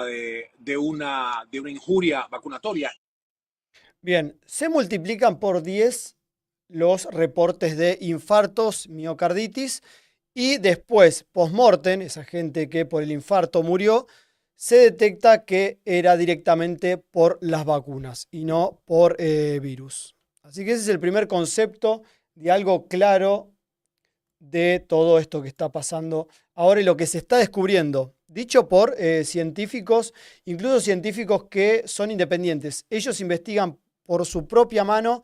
de una injuria vacunatoria. Bien, se multiplican por 10 los reportes de infartos, miocarditis y después, post-mortem, esa gente que por el infarto murió, se detecta que era directamente por las vacunas y no por virus. Así que ese es el primer concepto de algo claro de todo esto que está pasando ahora y lo que se está descubriendo, dicho por científicos, incluso científicos que son independientes. Ellos investigan por su propia mano,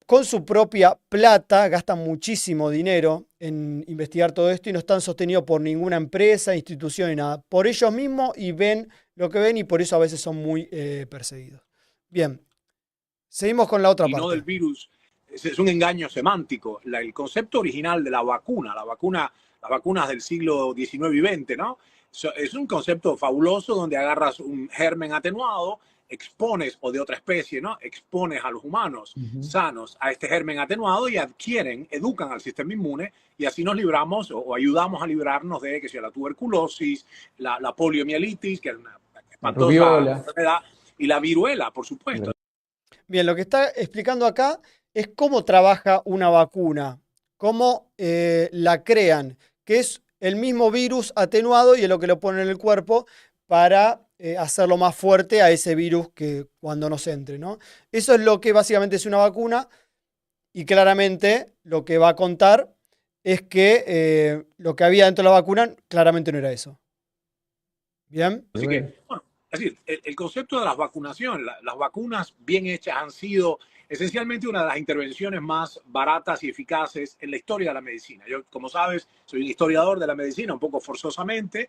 con su propia plata, gastan muchísimo dinero en investigar todo esto y no están sostenidos por ninguna empresa, institución ni nada. Por ellos mismos y ven lo que ven y por eso a veces son muy perseguidos. Bien, seguimos con la otra Y no del parte. virus. Es un engaño semántico. El concepto original de las vacunas del siglo XIX y XX, ¿no? Es un concepto fabuloso donde agarras un germen atenuado, expones, o de otra especie, ¿no? Expones a los humanos Ujú. sanos a este germen atenuado y educan al sistema inmune y así nos libramos o ayudamos a librarnos de que sea la tuberculosis, la poliomielitis, que es una La espantosa rubiola. enfermedad, y la viruela, por supuesto. Bien, lo que está explicando acá es cómo trabaja una vacuna, cómo la crean, que es el mismo virus atenuado y es lo que lo pone en el cuerpo para hacerlo más fuerte a ese virus que cuando nos entre, ¿no? Eso es lo que básicamente es una vacuna y claramente lo que va a contar es que lo que había dentro de la vacuna claramente no era eso. Bien. Así que, bueno, es decir, el concepto de las vacunaciones, las vacunas bien hechas han sido esencialmente una de las intervenciones más baratas y eficaces en la historia de la medicina. Yo, como sabes, soy un historiador de la medicina, un poco forzosamente,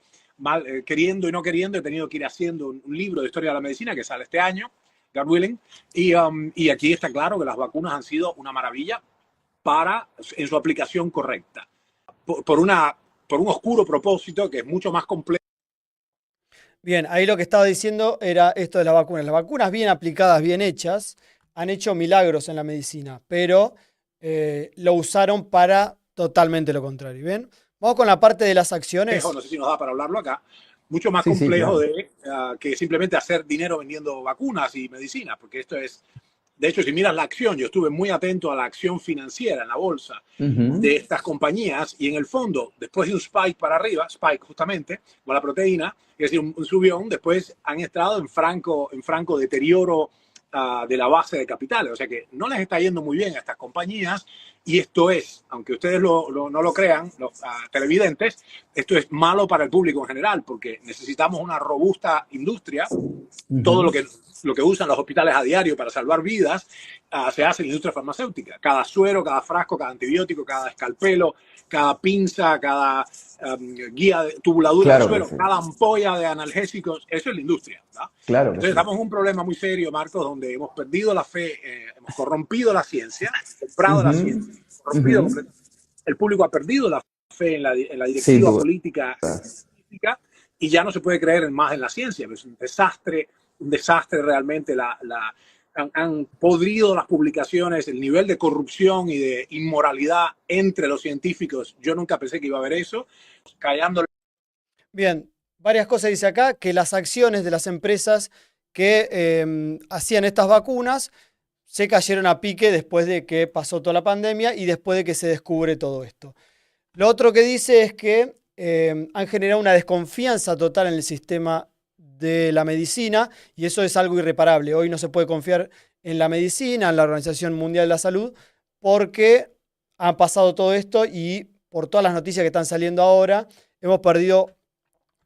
queriendo y no queriendo, he tenido que ir haciendo un libro de historia de la medicina que sale este año, God willing, y aquí está claro que las vacunas han sido una maravilla en su aplicación correcta, por, por, una, por un oscuro propósito que es mucho más complejo. Bien, ahí lo que estaba diciendo era esto de las vacunas. Las vacunas bien aplicadas, bien hechas, han hecho milagros en la medicina, pero lo usaron para totalmente lo contrario. Bien, vamos con la parte de las acciones. No sé si nos da para hablarlo acá, mucho más Sí, sí, complejo claro. que simplemente hacer dinero vendiendo vacunas y medicinas, porque esto es, de hecho, si miras la acción, yo estuve muy atento a la acción financiera en la bolsa Ujú. de estas compañías y en el fondo, después de un spike para arriba, spike justamente, con la proteína, es decir, un subión, después han estado en franco deterioro de la base de capitales. O sea que no les está yendo muy bien a estas compañías y esto es, aunque ustedes no lo crean, los televidentes, esto es malo para el público en general porque necesitamos una robusta industria. Todo lo Ujú. que, lo que usan los hospitales a diario para salvar vidas se hace en la industria farmacéutica. Cada suero, cada frasco, cada antibiótico, cada escalpelo, cada pinza, cada guía de tubuladura de Claro que suero, sí. cada ampolla de analgésicos, eso es la industria, ¿verdad? Claro que Entonces sí. estamos en un problema muy serio, Marcos, donde hemos perdido la fe, hemos corrompido la ciencia, comprado la Ujú. ciencia, corrompido Ujú. completamente. El público ha perdido la fe en la Sin directiva duda. política y ya no se puede creer más en la ciencia. Es un desastre realmente. Han podrido las publicaciones, el nivel de corrupción y de inmoralidad entre los científicos. Yo nunca pensé que iba a haber eso. Callando. Bien, varias cosas dice acá, que las acciones de las empresas que hacían estas vacunas se cayeron a pique después de que pasó toda la pandemia y después de que se descubre todo esto. Lo otro que dice es que han generado una desconfianza total en el sistema de la medicina y eso es algo irreparable. Hoy no se puede confiar en la medicina, en la Organización Mundial de la Salud, porque ha pasado todo esto y por todas las noticias que están saliendo ahora, hemos perdido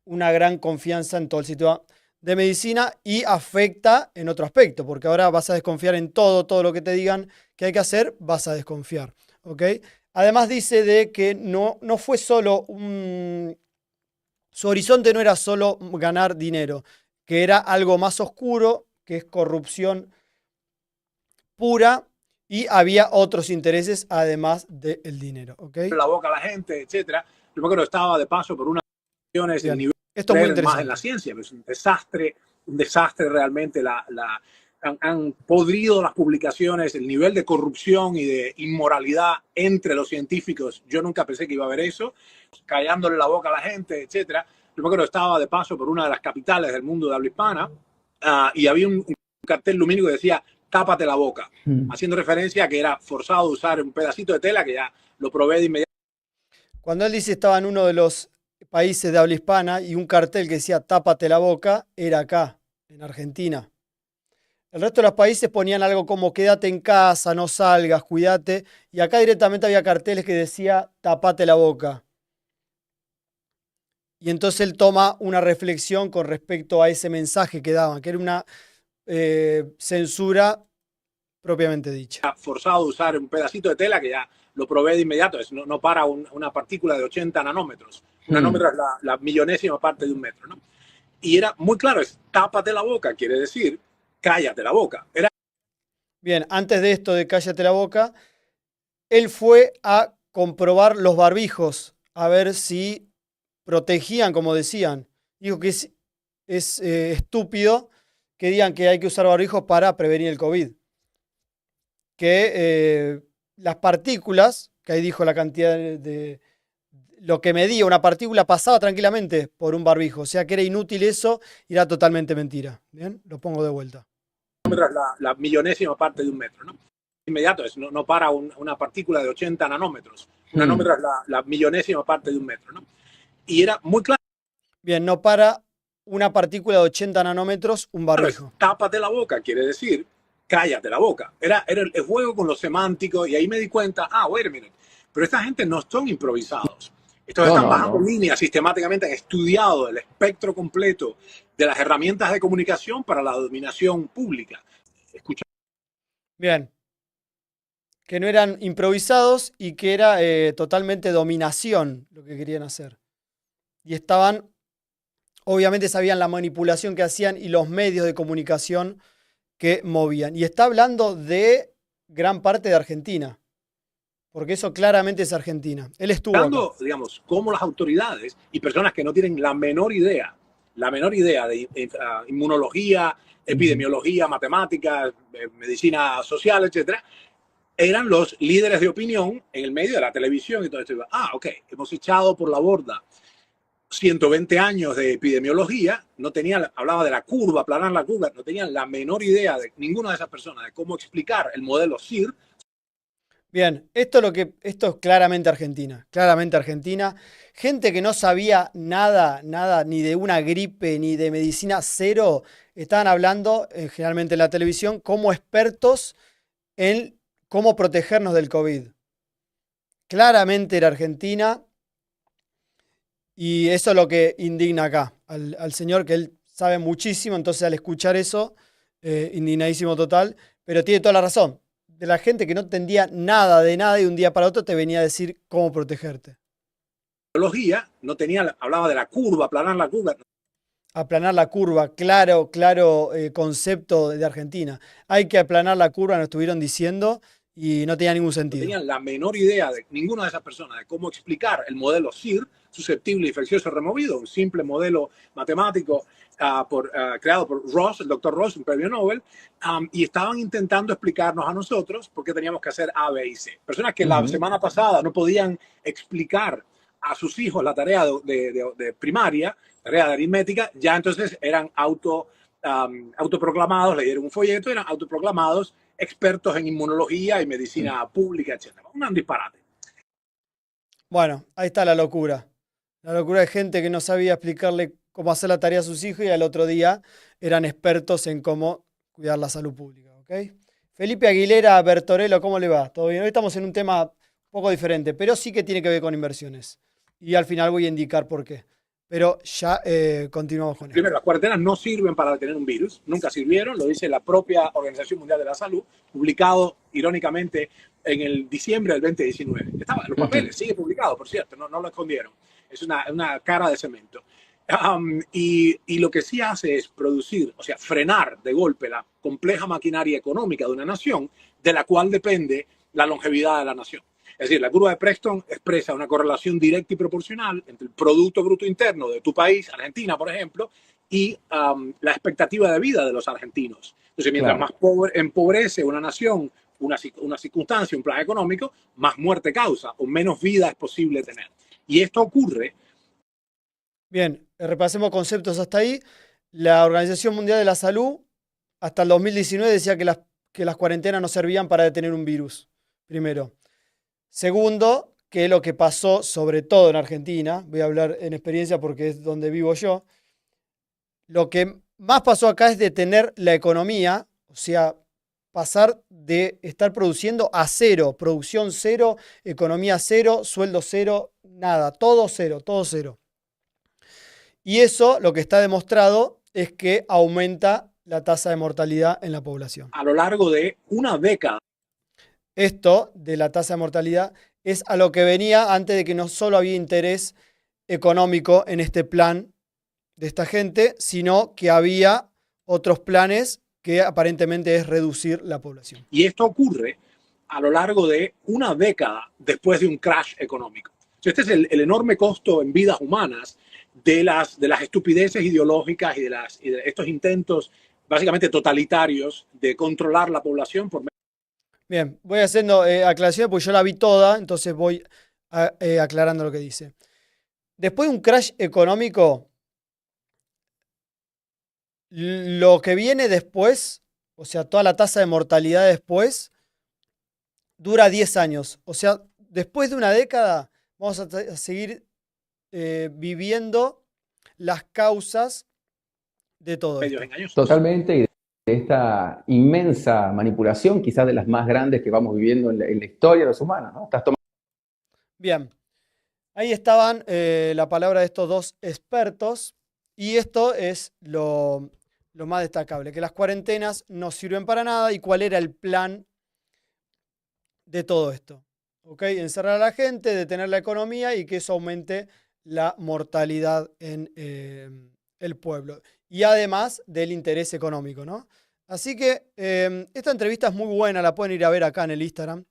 una gran confianza en todo el sistema de medicina y afecta en otro aspecto, porque ahora vas a desconfiar en todo lo que te digan que hay que hacer, vas a desconfiar. ¿Ok? Además dice de que no fue solo su horizonte no era solo ganar dinero, que era algo más oscuro, que es corrupción pura, y había otros intereses además del dinero. ¿Ok? La boca a la gente, etcétera. Yo me acuerdo que estaba de paso por unas acciones, el Bien, nivel esto es de muy creer más en la interesante. ciencia, es un desastre realmente. Han podrido las publicaciones, el nivel de corrupción y de inmoralidad entre los científicos. Yo nunca pensé que iba a haber eso, callándole la boca a la gente, etcétera. yo me acuerdo que estaba de paso por una de las capitales del mundo de habla hispana, y había un cartel lumínico que decía, tápate la boca, haciendo referencia a que era forzado usar un pedacito de tela que ya lo probé de inmediato. Cuando él dice estaba en uno de los países de habla hispana y un cartel que decía tápate la boca, era acá, en Argentina. El resto de los países ponían algo como quédate en casa, no salgas, cuídate. Y acá directamente había carteles que decía tapate la boca. Y entonces él toma una reflexión con respecto a ese mensaje que daban, que era una censura propiamente dicha. Forzado a usar un pedacito de tela que ya lo probé de inmediato, no para una partícula de 80 nanómetros. Un nanómetro es la millonésima parte de un metro, ¿no? Y era muy claro, es tápate la boca, quiere decir cállate la boca. Bien, antes de esto de cállate la boca, él fue a comprobar los barbijos, a ver si protegían, como decían. Dijo que es estúpido que digan que hay que usar barbijos para prevenir el COVID. Que las partículas, que ahí dijo la cantidad de lo que medía una partícula pasaba tranquilamente por un barbijo. O sea que era inútil eso y era totalmente mentira. Bien, lo pongo de vuelta. La millonésima parte de un metro, ¿no? Inmediato, no para una partícula de 80 nanómetros. Un nanómetro es la millonésima parte de un metro, ¿no? Y era muy claro. Bien, no para una partícula de 80 nanómetros un barbijo. Tápate la boca, quiere decir cállate la boca. Era el juego con lo semántico y ahí me di cuenta, wait a minute, pero esta gente no son improvisados. Estos están bajando líneas sistemáticamente, han estudiado el espectro completo de las herramientas de comunicación para la dominación pública. Escucha. Bien. Que no eran improvisados y que era totalmente dominación lo que querían hacer. Y estaban, obviamente sabían la manipulación que hacían y los medios de comunicación que movían. Y está hablando de gran parte de Argentina. Porque eso claramente es Argentina. Él estuvo acá. Digamos, cómo las autoridades y personas que no tienen la menor idea de inmunología, epidemiología, matemáticas, medicina social, etcétera, eran los líderes de opinión en el medio de la televisión y todo esto. Ok, hemos echado por la borda 120 años de epidemiología, hablaba de la curva, aplanar la curva, no tenían la menor idea de ninguna de esas personas de cómo explicar el modelo CIR. Bien, esto es claramente Argentina. Gente que no sabía nada, ni de una gripe, ni de medicina, cero, estaban hablando, generalmente en la televisión, como expertos en cómo protegernos del COVID. Claramente era Argentina, y eso es lo que indigna acá, al señor, que él sabe muchísimo, entonces al escuchar eso, indignadísimo total, pero tiene toda la razón. De la gente que no entendía nada de nada y de un día para otro te venía a decir cómo protegerte. Hablaba de la curva, aplanar la curva. Aplanar la curva, claro concepto de Argentina. Hay que aplanar la curva, nos estuvieron diciendo, y no tenía ningún sentido. No tenían la menor idea de ninguna de esas personas de cómo explicar el modelo CIR, susceptible, infeccioso, removido, un simple modelo matemático creado por Ross, el doctor Ross, un premio Nobel, y estaban intentando explicarnos a nosotros por qué teníamos que hacer A, B y C. Personas que la semana pasada no podían explicar a sus hijos la tarea de primaria, tarea de aritmética, ya entonces eran autoproclamados, leyeron un folleto, eran autoproclamados expertos en inmunología y medicina pública, etc. Un disparate. Bueno, ahí está la locura. La locura de gente que no sabía explicarle cómo hacer la tarea a sus hijos y al otro día eran expertos en cómo cuidar la salud pública. ¿Okay? Felipe Aguilera Bertorello, ¿cómo le va? ¿Todo bien? Hoy estamos en un tema un poco diferente, pero sí que tiene que ver con inversiones. Y al final voy a indicar por qué. Pero ya continuamos con esto. Primero, las cuarentenas no sirven para detener un virus, nunca sirvieron, lo dice la propia Organización Mundial de la Salud, publicado irónicamente en el diciembre del 2019. Estaba en los papeles, sigue publicado, por cierto, no lo escondieron. Es una cara de cemento. Y lo que sí hace es producir, o sea, frenar de golpe la compleja maquinaria económica de una nación de la cual depende la longevidad de la nación. Es decir, la curva de Preston expresa una correlación directa y proporcional entre el Producto Bruto Interno de tu país, Argentina, por ejemplo, y la expectativa de vida de los argentinos. Entonces, mientras más empobrece una nación, una circunstancia, un plan económico, más muerte causa o menos vida es posible tener. Y esto ocurre. Bien, repasemos conceptos hasta ahí. La Organización Mundial de la Salud hasta el 2019 decía que las cuarentenas no servían para detener un virus, primero. Segundo, que lo que pasó, sobre todo en Argentina, voy a hablar en experiencia porque es donde vivo yo, lo que más pasó acá es detener la economía, o sea, pasar de estar produciendo a cero, producción cero, economía cero, sueldo cero, nada, todo cero, todo cero. Y eso lo que está demostrado es que aumenta la tasa de mortalidad en la población. A lo largo de una década. Esto de la tasa de mortalidad es a lo que venía antes de que no solo había interés económico en este plan de esta gente, sino que había otros planes que aparentemente es reducir la población. Y esto ocurre a lo largo de una década después de un crash económico. Este es el enorme costo en vidas humanas de las estupideces ideológicas y de estos intentos básicamente totalitarios de controlar la población por. Bien, voy haciendo aclaraciones porque yo la vi toda, entonces voy aclarando lo que dice. Después de un crash económico, lo que viene después, o sea, toda la tasa de mortalidad después, dura 10 años. O sea, después de una década vamos a seguir viviendo las causas de todo esto. Totalmente, y de esta inmensa manipulación, quizás de las más grandes que vamos viviendo en la historia de los humanos, ¿no? Bien, ahí estaban la palabra de estos dos expertos, y esto es lo más destacable, que las cuarentenas no sirven para nada y cuál era el plan de todo esto. ¿Ok? Encerrar a la gente, detener la economía y que eso aumente la mortalidad en el pueblo. Y además del interés económico, ¿no? Así que esta entrevista es muy buena, la pueden ir a ver acá en el Instagram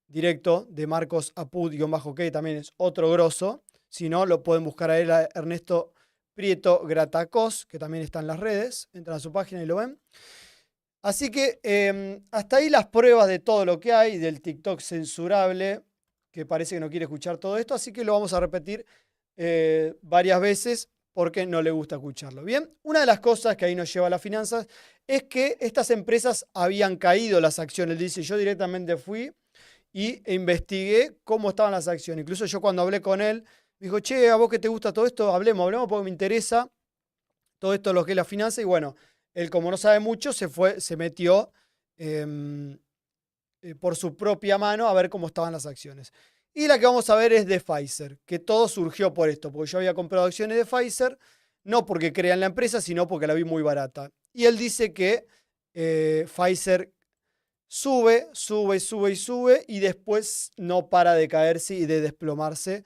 directo de Marcos Apud-, también es otro grosso. Si no, lo pueden buscar a él, a Ernesto Prieto Gratacos, que también está en las redes. Entran a su página y lo ven. Así que hasta ahí las pruebas de todo lo que hay, del TikTok censurable, que parece que no quiere escuchar todo esto, así que lo vamos a repetir varias veces porque no le gusta escucharlo. Bien, una de las cosas que ahí nos lleva a las finanzas es que estas empresas habían caído las acciones. Él dice, yo directamente fui e investigué cómo estaban las acciones. Incluso yo cuando hablé con él, me dijo, che, a vos que te gusta todo esto, hablemos porque me interesa todo esto, lo que es la finanza. Y bueno, él como no sabe mucho, se metió por su propia mano a ver cómo estaban las acciones. Y la que vamos a ver es de Pfizer, que todo surgió por esto, porque yo había comprado acciones de Pfizer, no porque crea en la empresa, sino porque la vi muy barata. Y él dice que Pfizer sube y después no para de caerse y de desplomarse,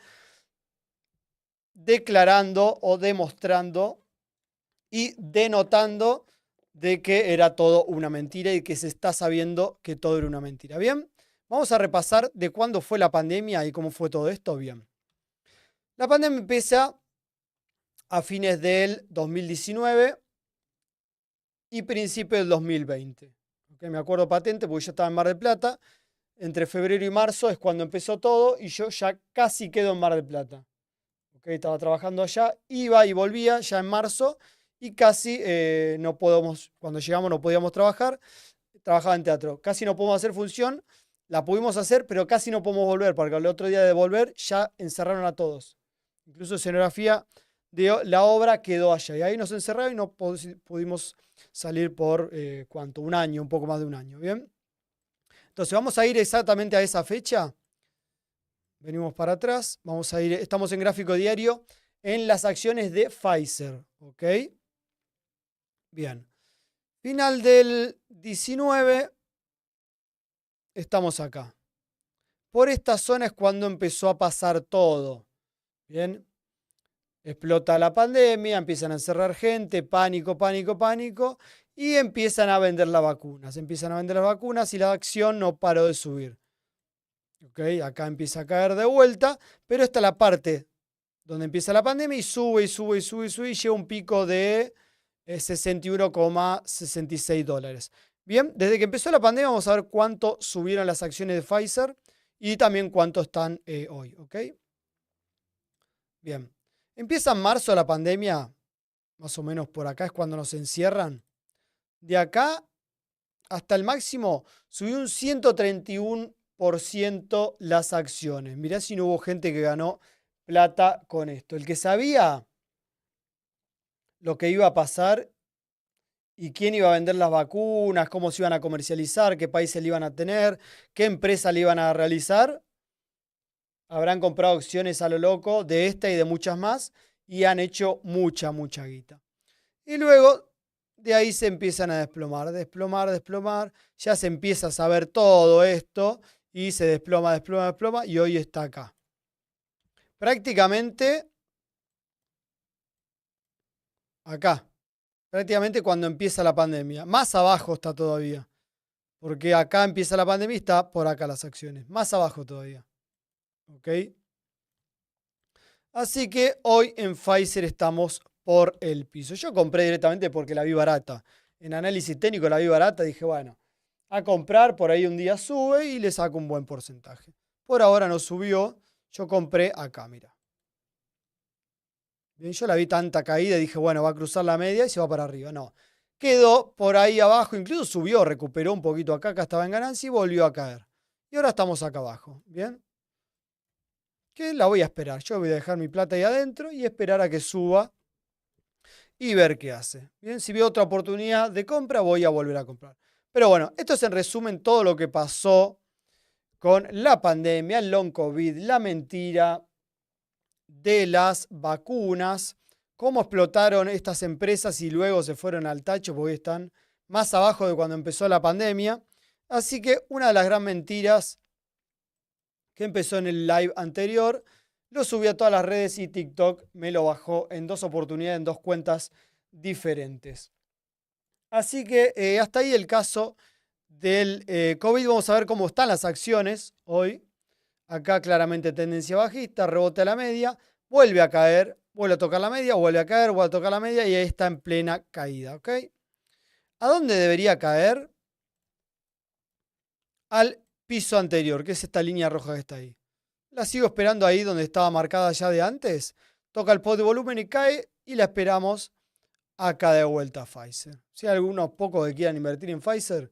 declarando o demostrando y denotando de que era todo una mentira y que se está sabiendo que todo era una mentira. Bien, vamos a repasar de cuándo fue la pandemia y cómo fue todo esto. Bien, la pandemia empieza a fines del 2019 y principio del 2020. ¿Okay? Me acuerdo patente porque yo estaba en Mar del Plata. Entre febrero y marzo es cuando empezó todo y yo ya casi quedo en Mar del Plata. ¿Okay? Estaba trabajando allá, iba y volvía ya en marzo. Y casi no podemos, cuando llegamos no podíamos trabajar, trabajaba en teatro. Casi no podemos hacer función, la pudimos hacer, pero casi no podemos volver, porque el otro día de volver ya encerraron a todos. Incluso escenografía de la obra quedó allá. Y ahí nos encerraron y no pudimos salir por, ¿cuánto? Un año, un poco más de un año. ¿Bien? Entonces vamos a ir exactamente a esa fecha. Venimos para atrás, vamos a ir, estamos en gráfico diario, en las acciones de Pfizer. ¿Ok? Bien, final del 19, estamos acá. Por esta zona es cuando empezó a pasar todo. Bien, explota la pandemia, empiezan a encerrar gente, pánico, y empiezan a vender las vacunas. Empiezan a vender las vacunas y la acción no paró de subir. Ok, acá empieza a caer de vuelta, pero esta es la parte donde empieza la pandemia y sube y llega un pico de $61,66. Bien, desde que empezó la pandemia vamos a ver cuánto subieron las acciones de Pfizer y también cuánto están hoy, ¿ok? Bien, Empieza en marzo la pandemia, más o menos por acá es cuando nos encierran. De acá hasta el máximo subió un 131% las acciones. Mirá si no hubo gente que ganó plata con esto. El que sabía lo que iba a pasar y quién iba a vender las vacunas, cómo se iban a comercializar, qué países le iban a tener, qué empresa le iban a realizar, habrán comprado acciones a lo loco de esta y de muchas más y han hecho mucha guita. Y luego de ahí se empiezan a desplomar. Ya se empieza a saber todo esto y se desploma y hoy está acá. Prácticamente acá. Prácticamente cuando empieza la pandemia. Más abajo está todavía. Porque acá empieza la pandemia y está por acá las acciones. Más abajo todavía. ¿Ok? Así que hoy en Pfizer estamos por el piso. Yo compré directamente porque la vi barata. En análisis técnico la vi barata. Dije, bueno, a comprar, por ahí un día sube y le saco un buen porcentaje. Por ahora no subió. Yo compré acá, mira. Bien, yo la vi tanta caída y dije, bueno, va a cruzar la media y se va para arriba. No. Quedó por ahí abajo, incluso subió, recuperó un poquito acá estaba en ganancia y volvió a caer. Y ahora estamos acá abajo. Bien. Que la voy a esperar. Yo voy a dejar mi plata ahí adentro y esperar a que suba y ver qué hace. Bien, si veo otra oportunidad de compra, voy a volver a comprar. Pero bueno, esto es en resumen todo lo que pasó con la pandemia, el long COVID, la mentira de las vacunas, cómo explotaron estas empresas y luego se fueron al tacho porque están más abajo de cuando empezó la pandemia. Así que una de las gran mentiras que empezó en el live anterior, lo subí a todas las redes y TikTok me lo bajó en 2 oportunidades, en 2 cuentas diferentes. Así que hasta ahí el caso del COVID. Vamos a ver cómo están las acciones hoy. Acá claramente tendencia bajista, rebote a la media, vuelve a caer, vuelve a tocar la media, vuelve a caer, vuelve a tocar la media y ahí está en plena caída. ¿Ok? ¿A dónde debería caer? Al piso anterior, que es esta línea roja que está ahí. La sigo esperando ahí donde estaba marcada ya de antes. Toca el pot de volumen y cae y la esperamos acá de vuelta a Pfizer. Si hay algunos pocos que quieran invertir en Pfizer,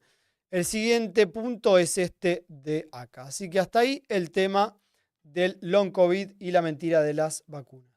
el siguiente punto es este de acá. Así que hasta ahí el tema del long COVID y la mentira de las vacunas.